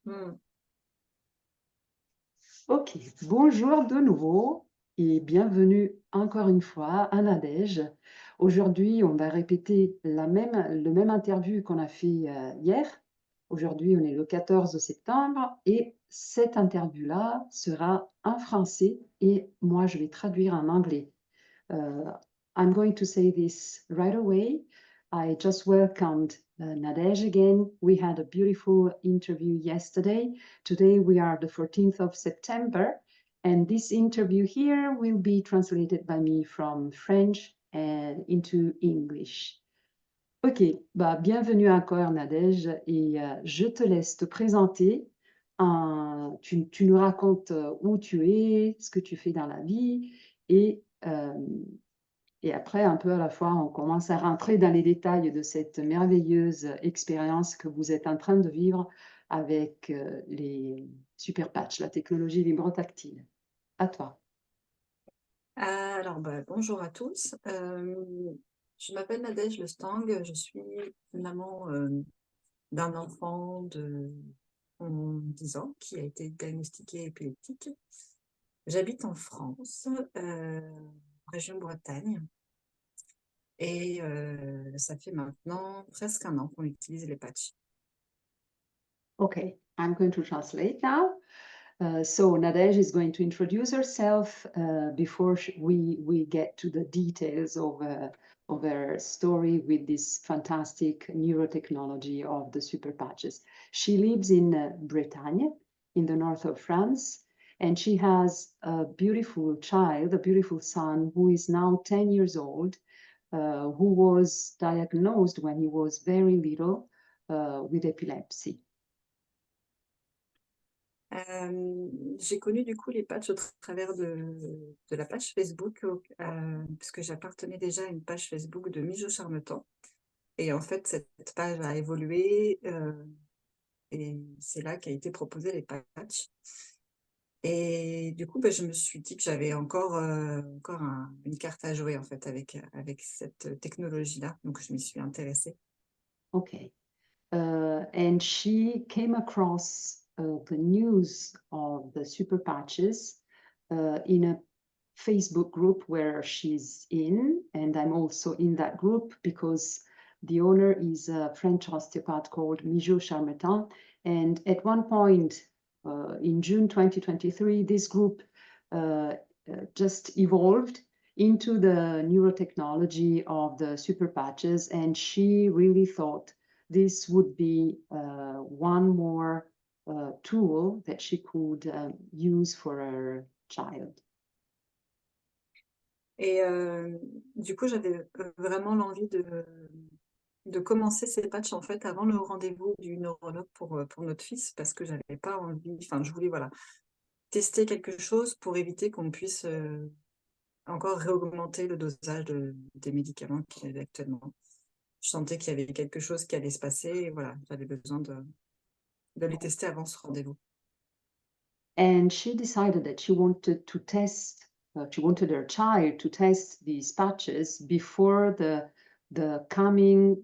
Hmm. Ok, bonjour de nouveau et bienvenue encore une fois à Nadège. Aujourd'hui, on va répéter le même interview qu'on a fait hier. Aujourd'hui, on est le 14 septembre et cette interview-là sera en français et moi, je vais traduire en anglais. I'm going to say this right away. I just welcomed Nadège again. We had a beautiful interview yesterday. Today we are the 14th of September, and this interview here will be translated by me from French and into English. Ok, bah, bienvenue encore Nadège et je te laisse te présenter. Tu nous racontes où tu es, ce que tu fais dans la vie et après, un peu à la fois, on commence à rentrer dans les détails de cette merveilleuse expérience que vous êtes en train de vivre avec les super patchs, la technologie Vibrotactile. À toi. Alors, bonjour à tous. Je m'appelle Nadège Le Stang. Je suis maman d'un enfant de 10 ans qui a été diagnostiqué épileptique. J'habite en France, région Bretagne, et ça fait maintenant presque un an qu'on utilise les patchs. Okay, I'm going to translate now. So Nadège is going to introduce herself before we get to the details of her story with this fantastic neurotechnology of the super patches. She lives in Bretagne, in the north of France, and she has a beautiful child, a beautiful son, who is now 10 years old, who was diagnosed when he was very little with epilepsy. J'ai connu du coup les patchs au travers de la page Facebook, puisque j'appartenais déjà à une page Facebook de Mijo Charmetan. Et en fait, cette page a évolué et c'est là qu'a été proposé les patchs. Et du coup, je me suis dit que j'avais encore une carte à jouer en fait avec cette technologie-là. Donc, je m'y suis intéressée. Okay. And she came across the news of the super patches in a Facebook group where she's in, and I'm also in that group because the owner is a French osteopath called Mijo Charmetan. And at one point in June 2023, this group just evolved into the neurotechnology of the super patches, and she really thought this would be one more tool that she could use for her child. Et du coup, j'avais vraiment l'envie de commencer ces patchs en fait avant le rendez-vous du neurologue pour notre fils, parce que j'avais pas envie, enfin, je voulais voilà, tester quelque chose pour éviter qu'on puisse encore réaugmenter le dosage des médicaments qu'il avait actuellement. Je sentais qu'il y avait quelque chose qui allait se passer et voilà, j'avais besoin de les tester avant ce rendez-vous. And she decided that she wanted to test, she wanted her child to test these patches before the coming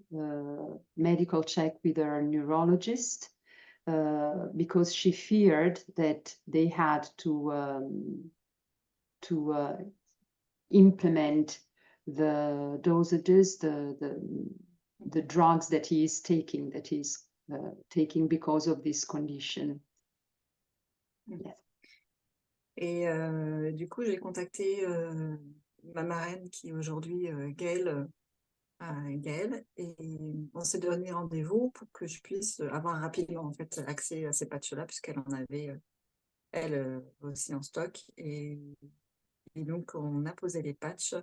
medical check with her neurologist, because she feared that they had to implement the dosages, the drugs that he is taking, that he's taking because of this condition. Yes. Et du coup, j'ai contacté ma marraine qui est aujourd'hui Gaëlle, et on s'est donné rendez-vous pour que je puisse avoir rapidement en fait accès à ces patchs-là, puisqu'elle en avait elle aussi en stock. Et donc, on a posé les patchs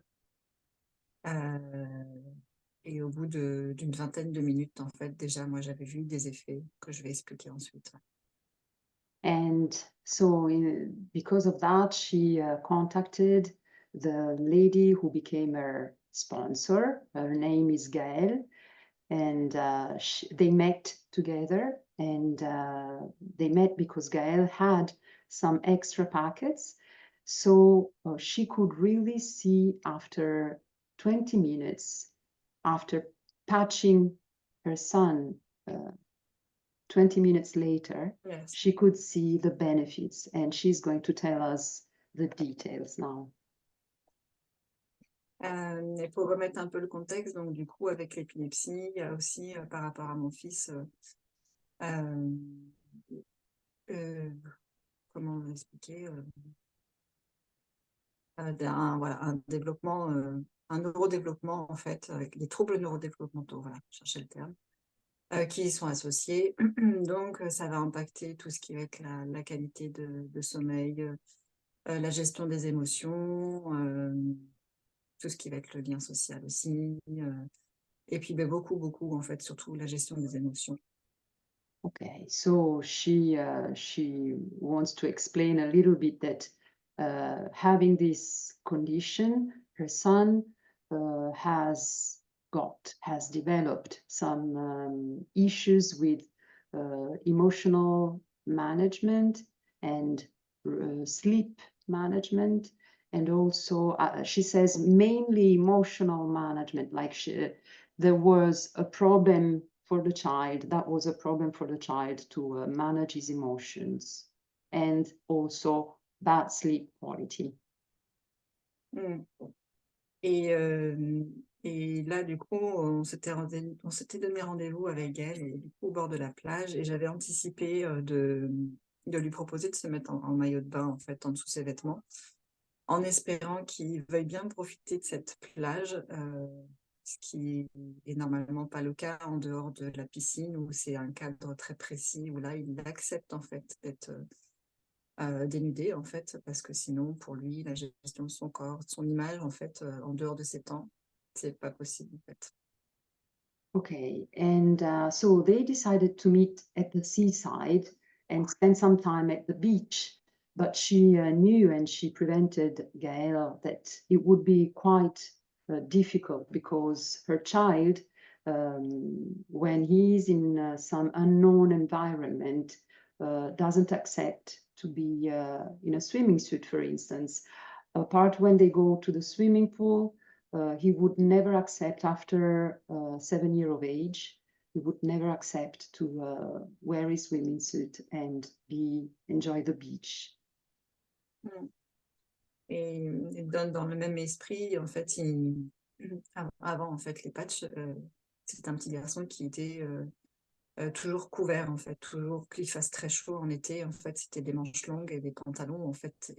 et au bout d'une vingtaine de minutes, en fait, déjà, moi, j'avais vu des effets que je vais expliquer ensuite. And so because of that, she contacted the lady who became her sponsor. Her name is Gaëlle. And they met together, and they met because Gaëlle had some extra packets. So she could really see after 20 minutes, after patching her son 20 minutes later, Yes. she could see the benefits, and she's going to tell us the details now. Et pour remettre un peu le contexte, donc du coup, avec l'épilepsie, il y a aussi, par rapport à mon fils, euh, comment expliquer, voilà, un développement, un neurodéveloppement en fait, avec des troubles neurodéveloppementaux, voilà, je cherchais le terme, qui y sont associés. Donc, ça va impacter tout ce qui va être la qualité de sommeil, la gestion des émotions, tout ce qui va être le lien social aussi, et puis ben, beaucoup en fait, surtout la gestion des émotions. Okay, so she wants to explain a little bit that having this condition, her son has developed some issues with emotional management and sleep management, and also she says mainly emotional management, like there was a problem for the child, that was a problem for the child to manage his emotions, and also bad sleep quality. Mm. Et là, du coup, on s'était donné rendez-vous avec elle, et, du coup, au bord de la plage, et j'avais anticipé de lui proposer de se mettre en maillot de bain, en fait, en dessous de ses vêtements, en espérant qu'il veuille bien profiter de cette plage, ce qui est normalement pas le cas en dehors de la piscine, où c'est un cadre très précis, où là, il accepte, en fait, d'être dénudé, en fait, parce que sinon, pour lui, la gestion de son corps, de son image, en fait, en dehors de ces temps, c'est pas possible, en fait. Okay, and so they decided to meet at the seaside and spend some time at the beach. But she knew, and she prevented Gael, that it would be quite difficult because her child, when he's in some unknown environment, doesn't accept to be in a swimming suit, for instance. Apart when they go to the swimming pool, he would never accept after 7 years of age. He would never accept to wear his swimming suit and enjoy the beach. Mm. Et dans le même esprit, en fait, avant, en fait, les patchs, c'était un petit garçon qui était toujours couvert, en fait, toujours qu'il fasse très chaud en été, en fait, c'était des manches longues et des pantalons, en fait,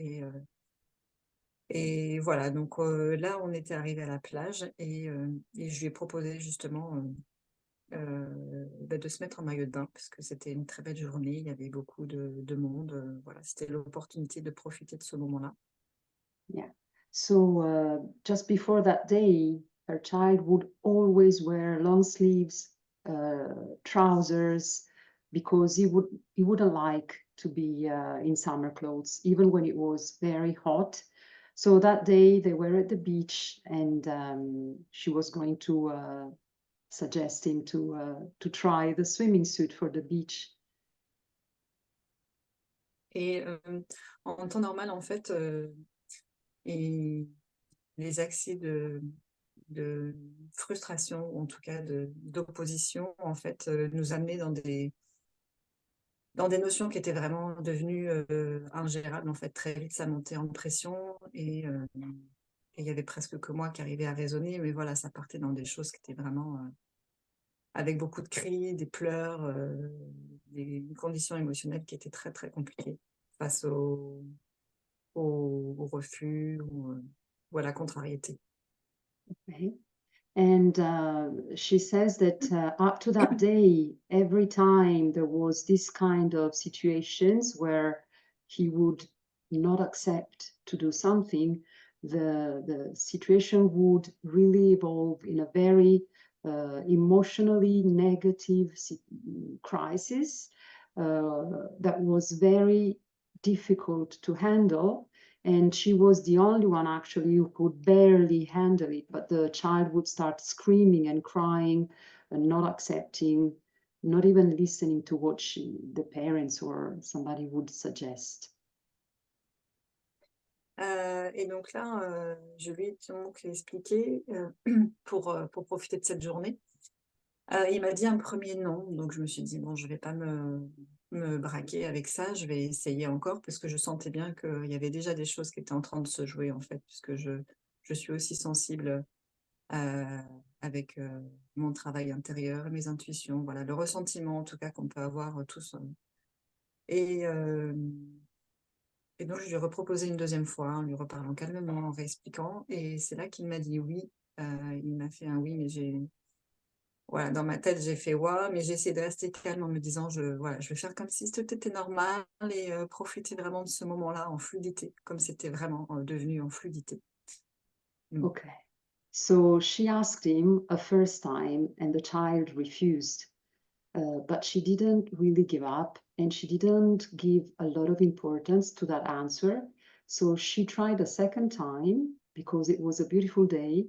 et voilà, donc là, on était arrivé à la plage, et je lui ai proposé justement de se mettre en maillot de bain, parce que c'était une très belle journée, il y avait beaucoup de monde, voilà, c'était l'opportunité de profiter de ce moment-là. Yeah. So just before that day, her child would always wear long sleeves, trousers, because he wouldn't like to be in summer clothes, even when it was very hot. So that day they were at the beach, and she was going to suggest him to try the swimming suit for the beach. Et en temps normal, en fait, et les accès de frustration, ou en tout cas d'opposition, en fait, nous amenaient dans des notions qui étaient vraiment devenues ingérables, en fait. Très vite, ça montait en pression, et il y avait presque que moi qui arrivais à raisonner, mais voilà, ça partait dans des choses qui étaient vraiment avec beaucoup de cris, des pleurs, des conditions émotionnelles qui étaient très, très compliquées face au refus ou à la contrariété. Okay. And she says that up to that day, every time there was this kind of situations where he would not accept to do something, the situation would really evolve in a very emotionally negative crisis that was very difficult to handle. And she was the only one actually who could barely handle it, but the child would start screaming and crying and not accepting, not even listening to what the parents or somebody would suggest. Et donc là, je lui ai donc expliqué pour profiter de cette journée. Il m'a dit un premier non, donc je me suis dit: «Bon, je vais pas me braquer avec ça, je vais essayer encore», parce que je sentais bien qu'il y avait déjà des choses qui étaient en train de se jouer, en fait, puisque je suis aussi sensible, heu, avec, mon travail intérieur, mes intuitions, voilà, le ressentiment, en tout cas, qu'on peut avoir, tous, et donc je lui ai reproposé une deuxième fois, en lui reparlant calmement, en réexpliquant, et c'est là qu'il m'a dit «oui». Il m'a fait un «oui», mais voilà, dans ma tête, j'ai fait: «Waouh», mais j'ai essayé de rester calme en me disant: voilà, je vais faire comme si tout était normal et profiter vraiment de ce moment-là en fluidité, comme c'était vraiment, devenu en fluidité». Mmh. Okay. So she asked him a first time and the child refused. But she didn't really give up and she didn't give a lot of importance to that answer. So she tried a second time because it was a beautiful day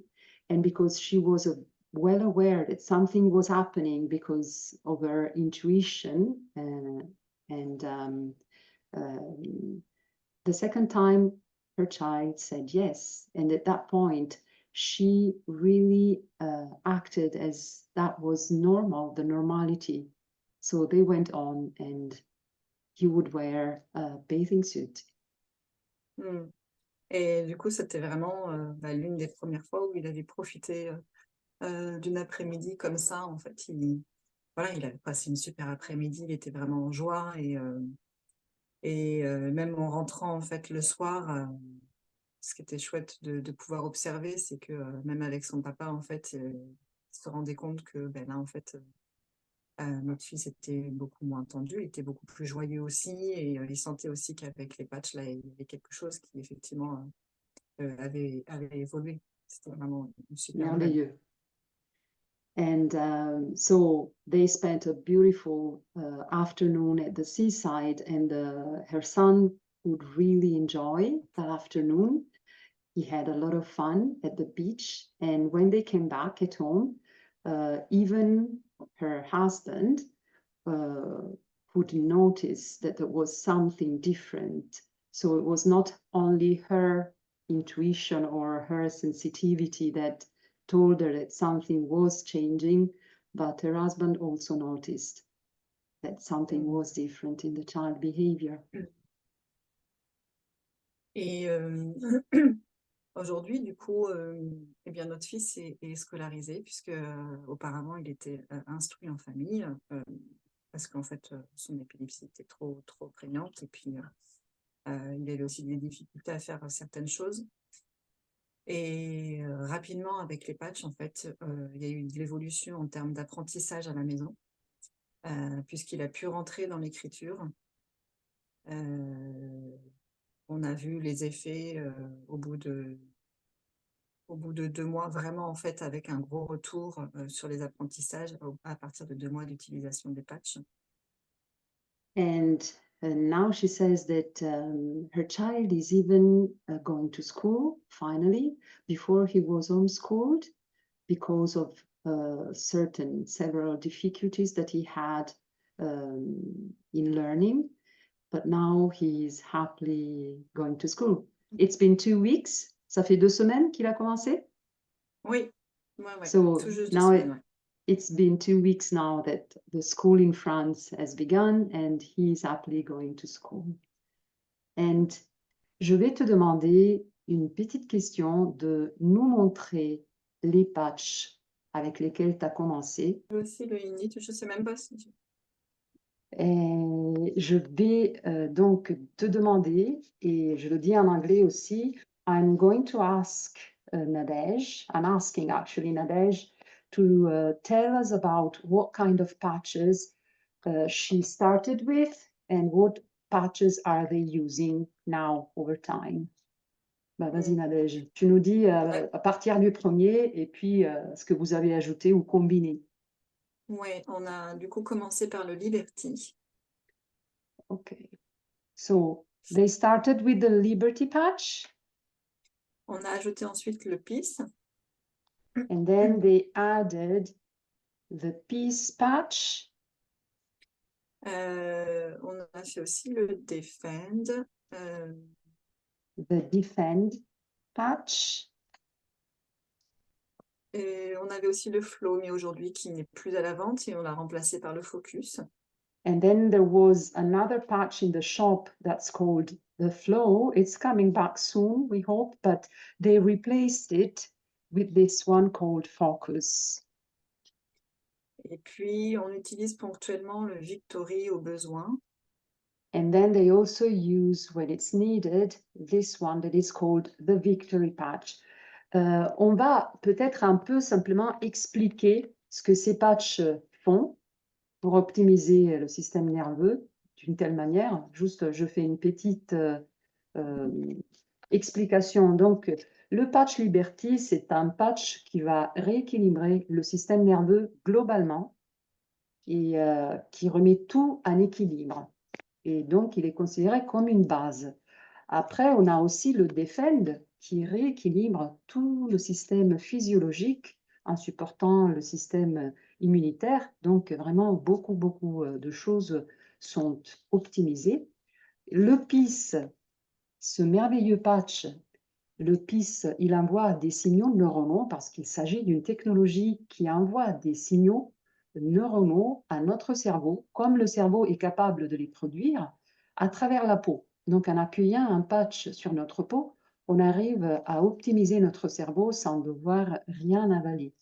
and because she was well aware that something was happening because of her intuition. And the second time, her child said yes. And at that point, she really acted as that was normal, the normality. So they went on and he would wear a bathing suit. Mmh. Et du coup, c'était vraiment, l'une des premières fois où il avait profité, d'une après-midi comme ça, en fait. Voilà, il avait passé une super après-midi, il était vraiment en joie, et même en rentrant, en fait, le soir, ce qui était chouette de pouvoir observer, c'est que, même avec son papa, en fait, il se rendait compte que, ben, là, en fait, notre fils était beaucoup moins tendu, il était beaucoup plus joyeux aussi, et il sentait aussi qu'avec les patchs, là, il y avait quelque chose qui effectivement, avait évolué. C'était vraiment une super nouvelle. Merveilleux. And so they spent a beautiful afternoon at the seaside, and her son would really enjoy that afternoon. He had a lot of fun at the beach. And when they came back at home, even her husband would notice that there was something different. So it was not only her intuition or her sensitivity that told her that something was changing, but her husband also noticed that something Mmh. was different in the child behavior. Et aujourd'hui, du coup, eh bien, notre fils est scolarisé, puisque, auparavant, il était, instruit en famille, parce qu'en fait, son épilepsie était trop prégnante, et puis, il avait aussi des difficultés à faire certaines choses. Et rapidement, avec les patchs, en fait, il y a eu de l'évolution en termes d'apprentissage à la maison, puisqu'il a pu rentrer dans l'écriture. On a vu les effets, au bout de 2 mois, vraiment, en fait, avec un gros retour, sur les apprentissages à partir de 2 mois d'utilisation des patchs. And now she says that her child is even going to school finally. Before he was homeschooled because of several difficulties that he had in learning, but now he's happily going to school. It's been 2 weeks. Ça fait 2 semaines qu'il a commencé. Oui, ouais, ouais, So tout juste 2 now semaines, ouais. it's been 2 weeks now that the school in France has begun and he's happily going to school. And je vais te demander une petite question de nous montrer les patchs avec lesquels tu as commencé. Aussi le init, je sais même pas si Et je vais donc te demander, et je le dis en anglais aussi, I'm going to ask Nadège, I'm asking actually Nadège to tell us about what kind of patches she started with and what patches are they using now over time. Bah, vas-y Nadège, tu nous dis ouais, à partir du premier et puis ce que vous avez ajouté ou combiné. ouais, on a du coup commencé par le Liberty. Okay. So they started with the Liberty patch On a ajouté ensuite le Peace. and then they added the Peace patch. On a fait aussi le Defend. The Defend patch. Et on avait aussi le flow, mais aujourd'hui qui n'est plus à la vente et on l'a remplacé par le focus. And then there was another patch in the shop that's called the Flow. It's coming back soon, we hope, but they replaced it with this one called Focus. Et puis, on utilise ponctuellement le Victory au besoin. And then they also use, when it's needed, this one that is called the Victory Patch. On va peut-être un peu simplement expliquer ce que ces patchs font pour optimiser le système nerveux d'une telle manière. Juste, je fais une petite explication. Donc, le patch Liberty, c'est un patch qui va rééquilibrer le système nerveux globalement et qui remet tout en équilibre. Et donc, il est considéré comme une base. Après, on a aussi le Defend qui rééquilibre tout le système physiologique en supportant le système immunitaire. Donc, vraiment, beaucoup de choses sont optimisées. Le PIS, ce merveilleux patch, le PIS, il envoie des signaux neuronaux parce qu'il s'agit d'une technologie qui envoie des signaux neuronaux à notre cerveau, comme le cerveau est capable de les produire à travers la peau. Donc, en appuyant un patch sur notre peau, on arrive à optimiser notre cerveau sans devoir rien avaler.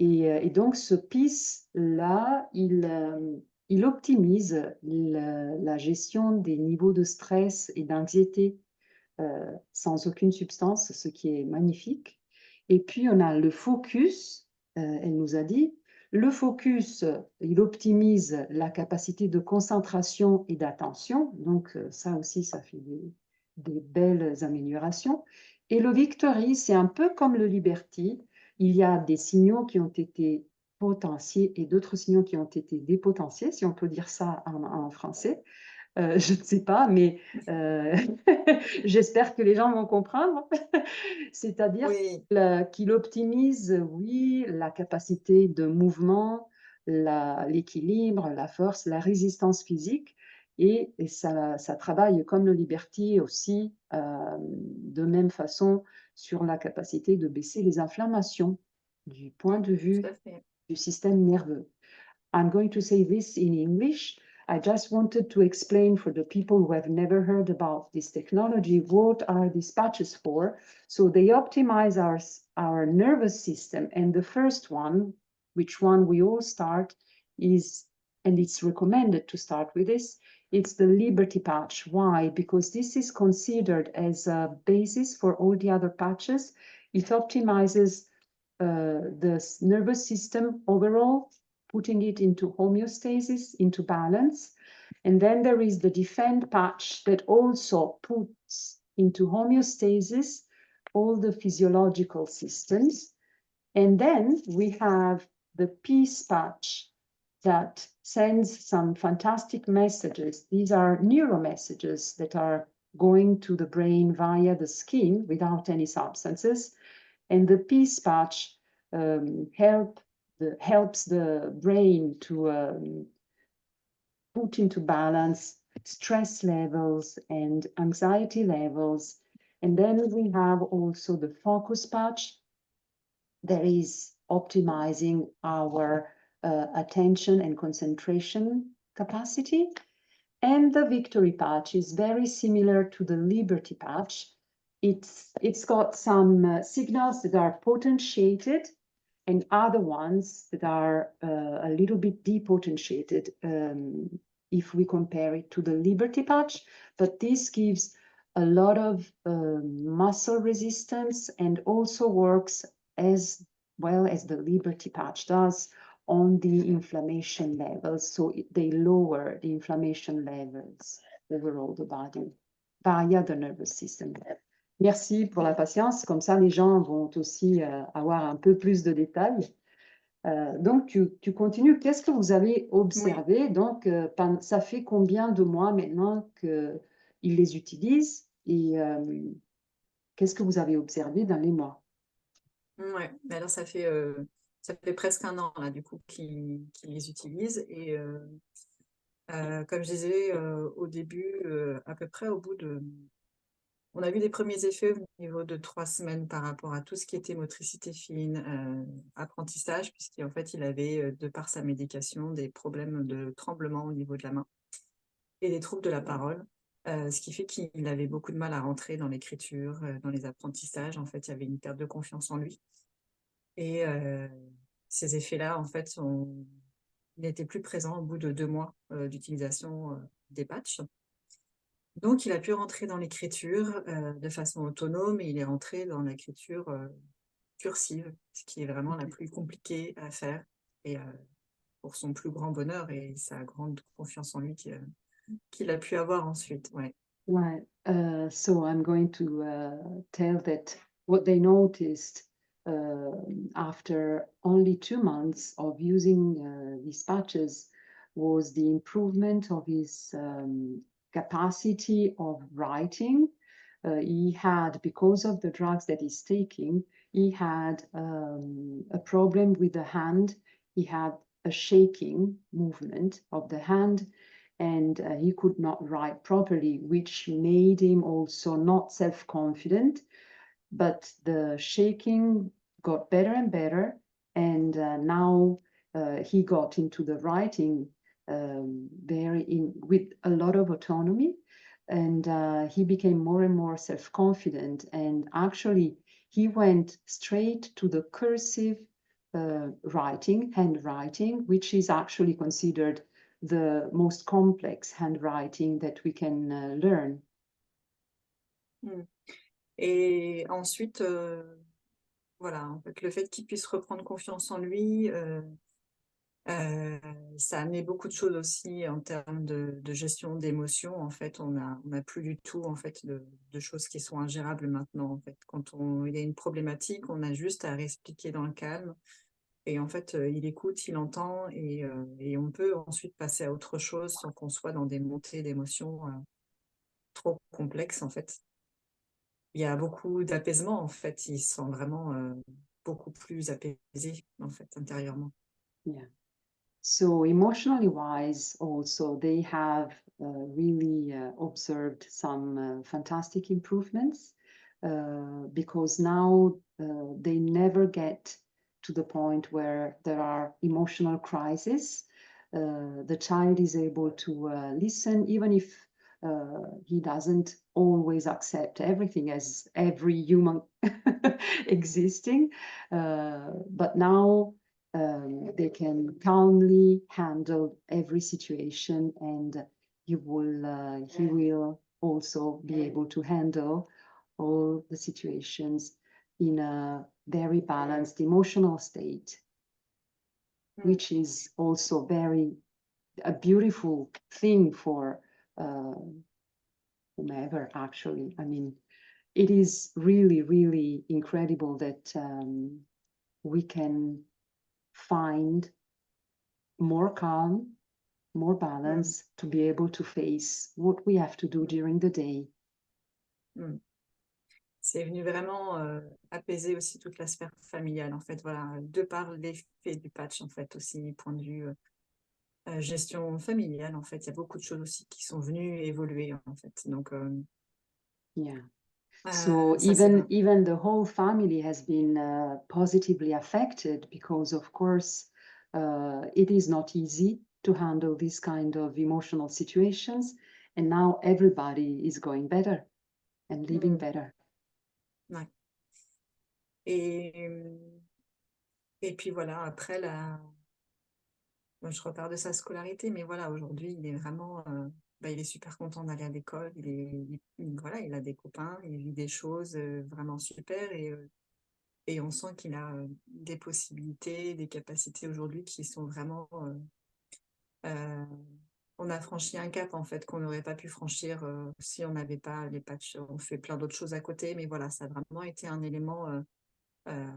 Et donc, ce PIS-là, il optimise la gestion des niveaux de stress et d'anxiété sans aucune substance, ce qui est magnifique. Et puis, on a le focus, elle nous a dit. Le focus, il optimise la capacité de concentration et d'attention. Donc, ça aussi, ça fait des belles améliorations. Et le victory, c'est un peu comme le liberty. Il y a des signaux qui ont été potentiés et d'autres signaux qui ont été dépotentiés, si on peut dire ça en français. Je ne sais pas, mais j'espère que les gens vont comprendre. C'est-à-dire Oui, qu'il optimise, oui, la capacité de mouvement, l'équilibre, la force, la résistance physique. Et ça travaille comme le Liberty aussi, de même façon, sur la capacité de baisser les inflammations du point de tout vue à fait. du système nerveux. I'm going to say this in English. I just wanted to explain for the people who have never heard about this technology, what are these patches for? So they optimize our nervous system. And the first one, which one we all start is, and it's recommended to start with this, it's the Liberty patch. Why? Because this is considered as a basis for all the other patches. It optimizes the nervous system overall, putting it into homeostasis, into balance. And then there is the defend patch that also puts into homeostasis all the physiological systems. And then we have the peace patch that sends some fantastic messages. These are neuro messages that are going to the brain via the skin without any substances. And the peace patch helps the brain to put into balance stress levels and anxiety levels. And then we have also the focus patch that is optimizing our attention and concentration capacity. And the victory patch is very similar to the liberty patch. It's got some signals that are potentiated and other ones that are a little bit depotentiated if we compare it to the liberty patch. But this gives a lot of muscle resistance and also works as well as the liberty patch does on the inflammation levels. So they lower the inflammation levels overall the body via the nervous system. Merci pour la patience. Comme ça, les gens vont aussi avoir un peu plus de détails. Donc, tu continues. Qu'est-ce que vous avez Oui, observé? Donc, ça fait combien de mois maintenant qu'ils les utilisent? Et qu'est-ce que vous avez observé dans les mois? ouais. Mais alors ça fait presque un an là du coup qu'ils les utilisent et comme je disais au début, à peu près au bout de On a vu des premiers effets au niveau de 3 semaines par rapport à tout ce qui était motricité fine, apprentissage, puisqu'en fait, il avait, de par sa médication, des problèmes de tremblement au niveau de la main et des troubles de la parole, ce qui fait qu'il avait beaucoup de mal à rentrer dans l'écriture, dans les apprentissages. En fait, il y avait une perte de confiance en lui et ces effets-là, en fait, n'étaient plus présents au bout de 2 mois, d'utilisation, des patchs. Donc il a pu rentrer dans l'écriture, de façon autonome et il est rentré dans l'écriture, cursive, ce qui est vraiment la OK. plus compliquée à faire et pour son plus grand bonheur et sa grande confiance en lui qu'il a pu avoir ensuite, ouais. Right. So I'm going to tell that what they noticed after only 2 months of using these patches was the improvement of his capacity of writing. He had, because of the drugs that he's taking, he had a problem with the hand. He had a shaking movement of the hand, and he could not write properly, which made him also not self-confident. But the shaking got better and better, and now he got into the writing with a lot of autonomy, and he became more and more self-confident. And actually, he went straight to the cursive handwriting, which is actually considered the most complex handwriting that we can learn. Mmh. Et ensuite, voilà, en fait, le fait qu'il puisse reprendre confiance en lui, ça a amené beaucoup de choses aussi en termes de gestion d'émotions. En fait, on a plus du tout, en fait, de choses qui sont ingérables maintenant, en fait. Quand il y a une problématique, on a juste à réexpliquer dans le calme et en fait, il écoute, il entend et on peut ensuite passer à autre chose sans qu'on soit dans des montées d'émotions, trop complexes, en fait. Il y a beaucoup d'apaisement, en fait. Il se sent vraiment, beaucoup plus apaisé, en fait, intérieurement. Yeah. So emotionally wise, also they have really observed some fantastic improvements because now they never get to the point where there are emotional crises. The child is able to listen, even if he doesn't always accept everything as every human existing. But now they can calmly handle every situation, and he will also be able to handle all the situations in a very balanced emotional state, Mmh. which is also a beautiful thing for uh, whomever, actually. I mean, it is really, really incredible that we can find more calm, more Mmh. balance to be able to face what we have to do during the day. Mmh. C'est venu vraiment, apaiser aussi toute la sphère familiale, en fait, voilà, de par l'effet du patch, en fait, aussi, point de vue, gestion familiale, en fait. Il y a beaucoup de choses aussi qui sont venues évoluer, en fait, donc Yeah. So ça, c'est vrai. even the whole family has been positively affected because, of course, it is not easy to handle this kind of emotional situations, and now everybody is going better and living Mmh. better. Ouais et et puis voilà, après moi, je repars de sa scolarité, mais voilà, aujourd'hui, il est vraiment, il est super content d'aller à l'école. Voilà, il a des copains, il vit des choses, vraiment super et on sent qu'il a, des possibilités, des capacités aujourd'hui qui sont vraiment, heu, on a franchi un cap, en fait, qu'on n'aurait pas pu franchir, si on n'avait pas les patchs. On fait plein d'autres choses à côté, mais voilà, ça a vraiment été un élément, heu,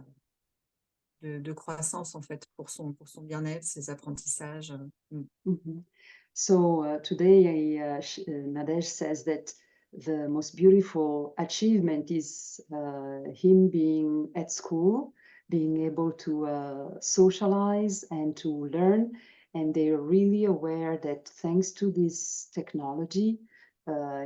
de croissance, en fait, pour son bien-être, ses apprentissages, mmh. Mhm. So today, Nadège says that the most beautiful achievement is him being at school, being able to socialize and to learn. And they're really aware that thanks to this technology,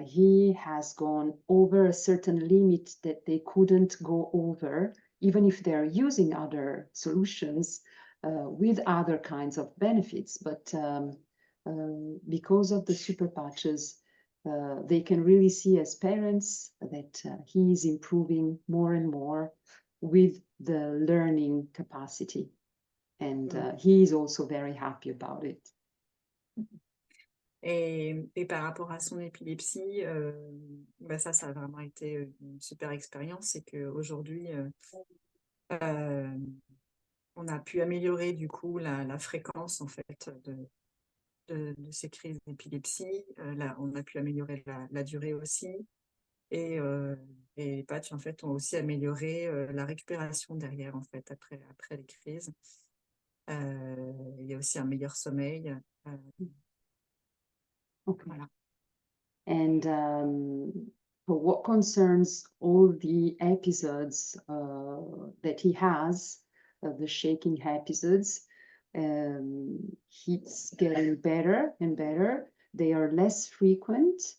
he has gone over a certain limit that they couldn't go over, even if they're using other solutions with other kinds of benefits. But because of the super patches, they can really see as parents that he is improving more and more with the learning capacity. And he is also very happy about it. Et par rapport à son épilepsie, bah ça a vraiment été une super expérience. C'est qu'aujourd'hui, on a pu améliorer du coup la fréquence en fait de ces crises d'épilepsie. Là, on a pu améliorer la durée aussi. Et les patchs en fait ont aussi amélioré la récupération derrière en fait après les crises. Il y a aussi un meilleur sommeil. Okay. Voilà. And for what concerns all the episodes that he has, the shaking episodes, he's getting better and better. They are less frequent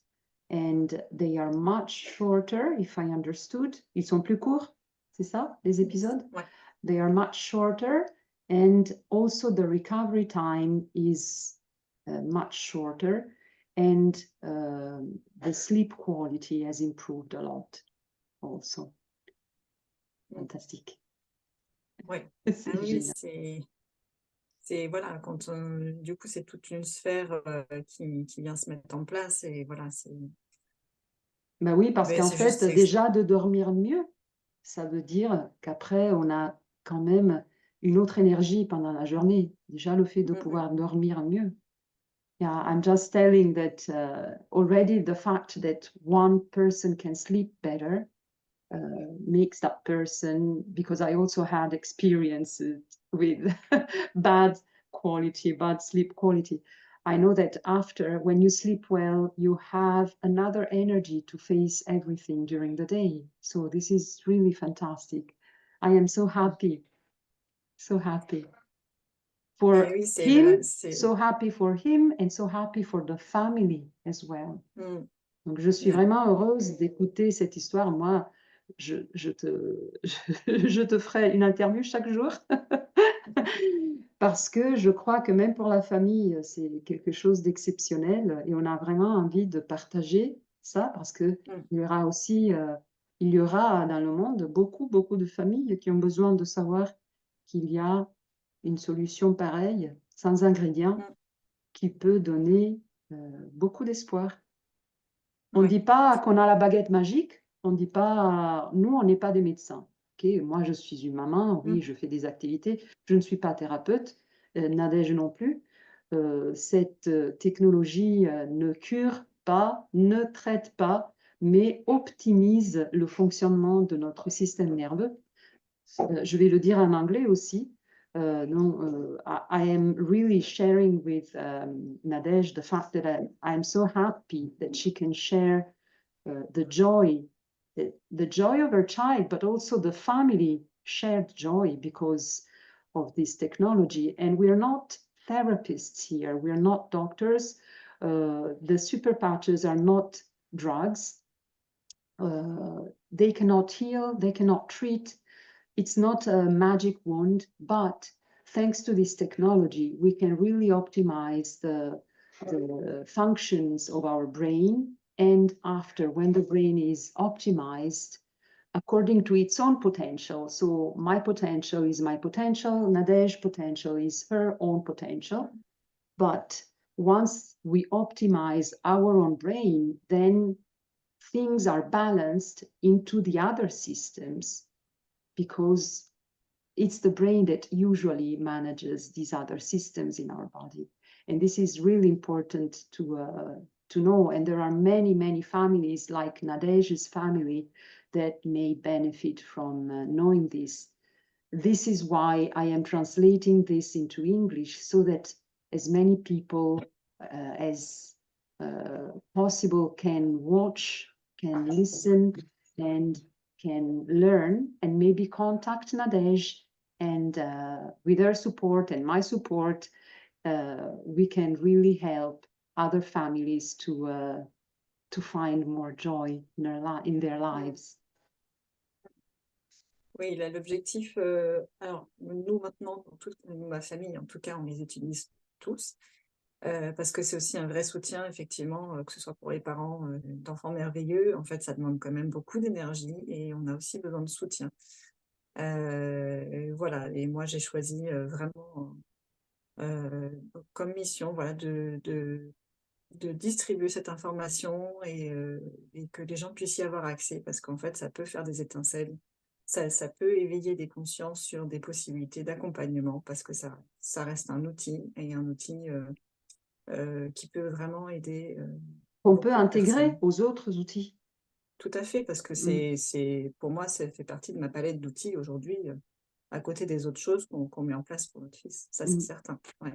and they are much shorter, if I understood. Ils sont plus courts, c'est ça, les épisodes? Ouais. They are much shorter, and also the recovery time is much shorter. And the sleep quality has improved a lot also. Fantastique. Oui, C'est oui, génial. c'est voilà, quand du coup c'est toute une sphère qui vient se mettre en place et voilà, Ben oui, parce qu'en c'est juste fait, déjà de dormir mieux, ça veut dire qu'après, on a quand même une autre énergie pendant la journée. Déjà, le fait de pouvoir dormir mieux. Yeah, I'm just telling that already the fact that one person can sleep better makes that person, because I also had experiences with bad sleep quality. I know that after, when you sleep well, you have another energy to face everything during the day. So this is really fantastic. I am so happy, so happy. For oui, him, so happy for him, and so happy for the family as well. Donc, je suis vraiment heureuse d'écouter cette histoire. Moi, je te ferai une interview chaque jour parce que je crois que même pour la famille, c'est quelque chose d'exceptionnel et on a vraiment envie de partager ça parce que il y aura aussi, il y aura dans le monde beaucoup de familles qui ont besoin de savoir qu'il y a une solution pareille, sans ingrédients, qui peut donner beaucoup d'espoir. On ne dit pas qu'on a la baguette magique, on ne dit pas, nous, on n'est pas des médecins. Okay, moi, je suis une maman, oui, je fais des activités, je ne suis pas thérapeute, Nadège non plus. Cette technologie ne cure pas, ne traite pas, mais optimise le fonctionnement de notre système nerveux. Je vais le dire en anglais aussi. I am really sharing with Nadège the fact that I'm so happy that she can share the joy of her child, but also the family shared joy because of this technology. And we're not therapists here. We're not doctors. The super patches are not drugs. They cannot heal. They cannot treat. It's not a magic wand, but thanks to this technology, we can really optimize the functions of our brain. And after, when the brain is optimized according to its own potential, so my potential is my potential, Nadège's potential is her own potential. But once we optimize our own brain, then things are balanced into the other systems, because it's the brain that usually manages these other systems in our body. And this is really important to know. And there are many families like Nadège's family that may benefit from knowing this. This is why I am translating this into English, so that as many people as possible can watch, can listen, and can learn, and maybe contact Nadège, and with her support and my support, we can really help other families to to find more joy in their lives. Oui, là, l'objectif, alors nous maintenant, toute ma famille en tout cas, on les utilise tous, parce que c'est aussi un vrai soutien effectivement, que ce soit pour les parents d'enfants merveilleux. En fait, ça demande quand même beaucoup d'énergie et on a aussi besoin de soutien. Voilà, et moi j'ai choisi vraiment comme mission, voilà, de distribuer cette information et que les gens puissent y avoir accès, parce qu'en fait, ça peut faire des étincelles. Ça peut éveiller des consciences sur des possibilités d'accompagnement, parce que ça reste un outil, et un outil qui peut vraiment aider On peut beaucoup de intégrer personnes. aux autres outils. Tout à fait, parce que pour moi, ça fait partie de ma palette d'outils aujourd'hui, à côté des autres choses qu'on met en place pour notre fils. Ça, c'est certain. Ouais.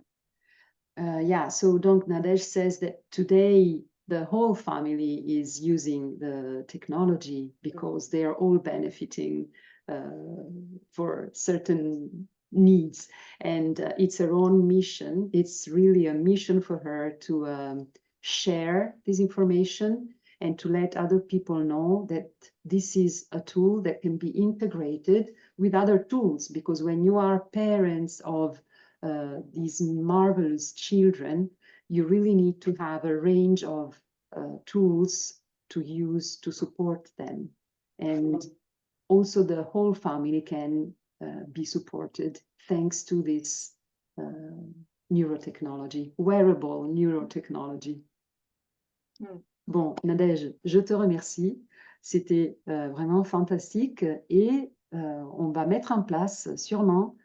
Yeah, so donc Nadège says that today the whole family is using the technology because they are all benefiting for certain needs, and it's her own mission. It's really a mission for her to share this information and to let other people know that this is a tool that can be integrated with other tools, because when you are parents of these marvelous children, you really need to have a range of tools to use to support them. And also the whole family can be supported thanks to this neurotechnology, wearable neurotechnology. Bon, Nadège, je te remercie. C'était vraiment fantastique, et on va mettre en place sûrement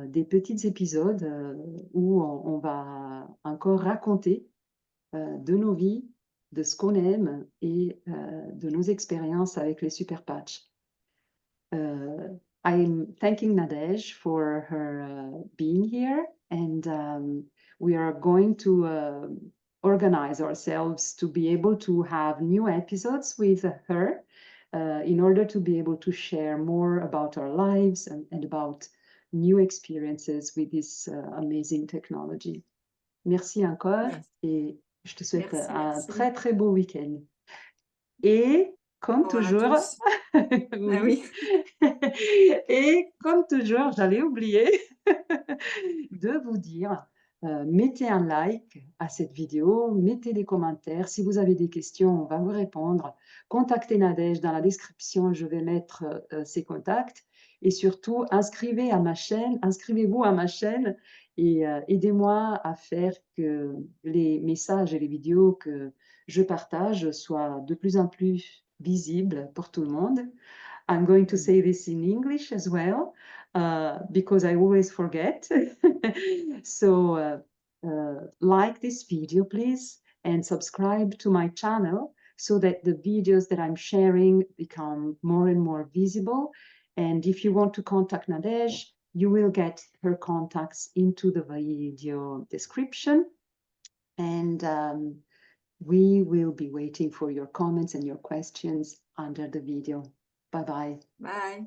des petits épisodes où on va encore raconter de nos vies, de ce qu'on aime et de nos expériences avec les super patchs. I'm thanking Nadège for her being here, and we are going to organize ourselves to be able to have new episodes with her in order to be able to share more about our lives and about new experiences with this amazing technology. Merci encore, et je te souhaite un très très beau week-end. Et comme toujours, oui. Et comme toujours, j'allais oublier de vous dire, mettez un like à cette vidéo, mettez des commentaires. Si vous avez des questions, on va vous répondre. Contactez Nadège, dans la description, je vais mettre ses contacts. Et surtout, inscrivez-vous à ma chaîne et aidez-moi à faire que les messages et les vidéos que je partage soient de plus en plus visibles pour tout le monde. I'm going to say this in English as well, because I always forget. So like this video, please, and subscribe to my channel so that the videos that I'm sharing become more and more visible. And if you want to contact Nadège, you will get her contacts into the video description. And we will be waiting for your comments and your questions under the video. Bye-bye. Bye.